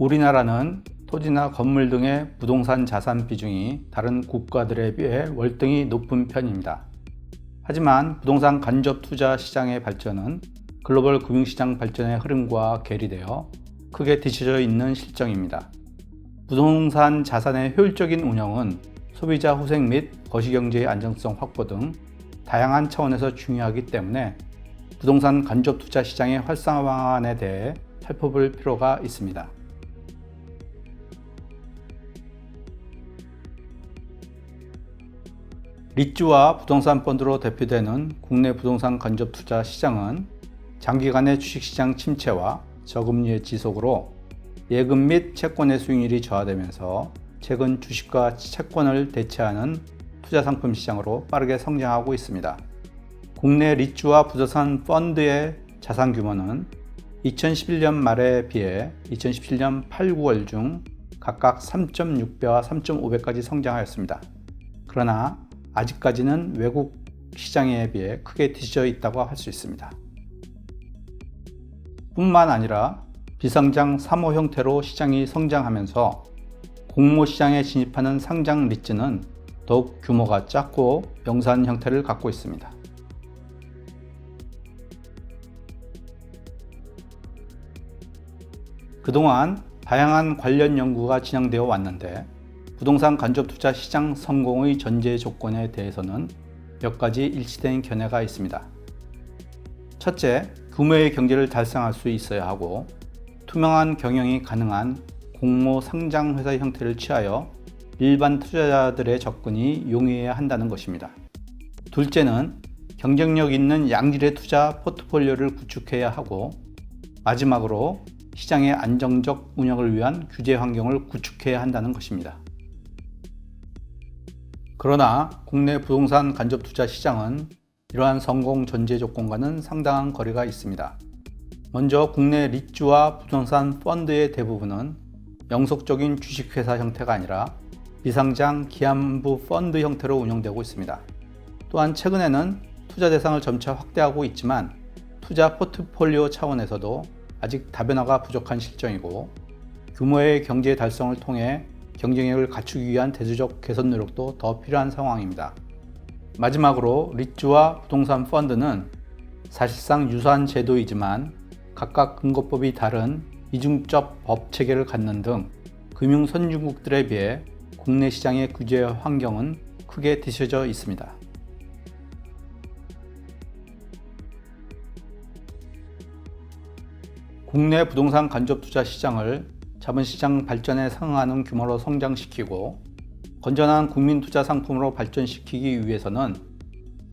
우리나라는 토지나 건물 등의 부동산 자산 비중이 다른 국가들에 비해 월등히 높은 편입니다. 하지만 부동산 간접 투자 시장의 발전은 글로벌 금융시장 발전의 흐름과 괴리되어 크게 뒤처져 있는 실정입니다. 부동산 자산의 효율적인 운영은 소비자 후생 및 거시경제의 안정성 확보 등 다양한 차원에서 중요하기 때문에 부동산 간접 투자 시장의 활성화 방안에 대해 살펴볼 필요가 있습니다. 리츠와 부동산 펀드로 대표되는 국내 부동산 간접 투자 시장은 장기간의 주식시장 침체와 저금리의 지속으로 예금 및 채권의 수익률이 저하되면서 최근 주식과 채권을 대체하는 투자상품 시장으로 빠르게 성장하고 있습니다. 국내 리츠와 부동산 펀드의 자산 규모는 2011년 말에 비해 2017년 8, 9월 중 각각 3.6배와 3.5배까지 성장하였습니다. 그러나 아직까지는 외국 시장에 비해 크게 뒤처져 있다고 할 수 있습니다. 뿐만 아니라 비상장 3호 형태로 시장이 성장하면서 공모 시장에 진입하는 상장 리츠는 더욱 규모가 작고 영산 형태를 갖고 있습니다. 그동안 다양한 관련 연구가 진행되어 왔는데 부동산 간접 투자 시장 성공의 전제 조건에 대해서는 몇 가지 일치된 견해가 있습니다. 첫째, 규모의 경제를 달성할 수 있어야 하고 투명한 경영이 가능한 공모 상장 회사 형태를 취하여 일반 투자자들의 접근이 용이해야 한다는 것입니다. 둘째는 경쟁력 있는 양질의 투자 포트폴리오를 구축해야 하고 마지막으로 시장의 안정적 운영을 위한 규제 환경을 구축해야 한다는 것입니다. 그러나 국내 부동산 간접 투자 시장은 이러한 성공 전제 조건과는 상당한 거리가 있습니다. 먼저 국내 리츠와 부동산 펀드의 대부분은 영속적인 주식회사 형태가 아니라 비상장 기한부 펀드 형태로 운영되고 있습니다. 또한 최근에는 투자 대상을 점차 확대하고 있지만 투자 포트폴리오 차원에서도 아직 다변화가 부족한 실정이고 규모의 경제 달성을 통해 경쟁력을 갖추기 위한 대주적 개선 노력도 더 필요한 상황입니다. 마지막으로 리츠와 부동산 펀드는 사실상 유사한 제도이지만 각각 근거법이 다른 이중적 법 체계를 갖는 등 금융 선진국들에 비해 국내 시장의 규제 환경은 크게 뒤처져 있습니다. 국내 부동산 간접 투자 시장을 자본시장 발전에 상응하는 규모로 성장시키고 건전한 국민 투자 상품으로 발전시키기 위해서는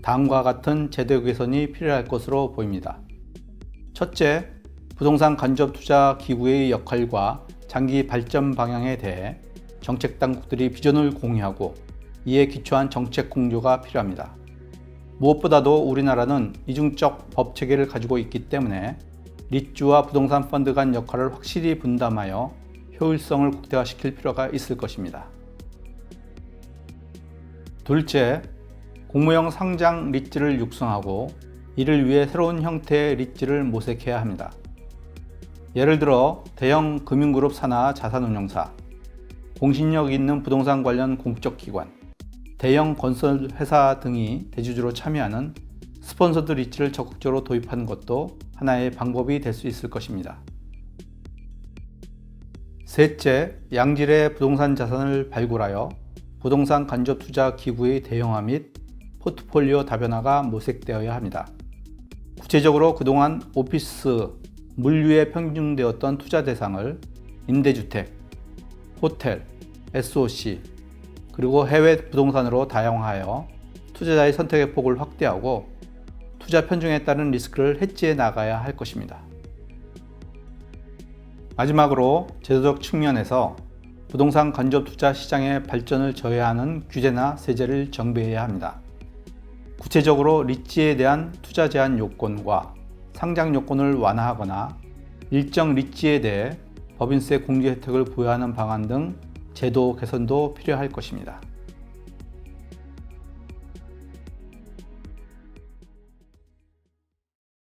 다음과 같은 제도 개선이 필요할 것으로 보입니다. 첫째, 부동산 간접 투자 기구의 역할과 장기 발전 방향에 대해 정책 당국들이 비전을 공유하고 이에 기초한 정책 공조가 필요합니다. 무엇보다도 우리나라는 이중적 법 체계를 가지고 있기 때문에 리츠와 부동산 펀드 간 역할을 확실히 분담하여 효율성을 극대화시킬 필요가 있을 것입니다. 둘째, 공모형 상장 리츠를 육성하고 이를 위해 새로운 형태의 리츠를 모색해야 합니다. 예를 들어 대형 금융그룹 산하 자산운용사, 공신력 있는 부동산 관련 공적 기관, 대형 건설 회사 등이 대주주로 참여하는 스폰서드 리츠를 적극적으로 도입하는 것도 하나의 방법이 될 수 있을 것입니다. 셋째, 양질의 부동산 자산을 발굴하여 부동산 간접 투자 기구의 대형화 및 포트폴리오 다변화가 모색되어야 합니다. 구체적으로 그동안 오피스, 물류에 편중되었던 투자 대상을 임대주택, 호텔, SOC, 그리고 해외 부동산으로 다양화하여 투자자의 선택의 폭을 확대하고 투자 편중에 따른 리스크를 해지해 나가야 할 것입니다. 마지막으로 제도적 측면에서 부동산 간접 투자 시장의 발전을 저해하는 규제나 세제를 정비해야 합니다. 구체적으로 리츠에 대한 투자 제한 요건과 상장 요건을 완화하거나 일정 리츠에 대해 법인세 공제 혜택을 부여하는 방안 등 제도 개선도 필요할 것입니다.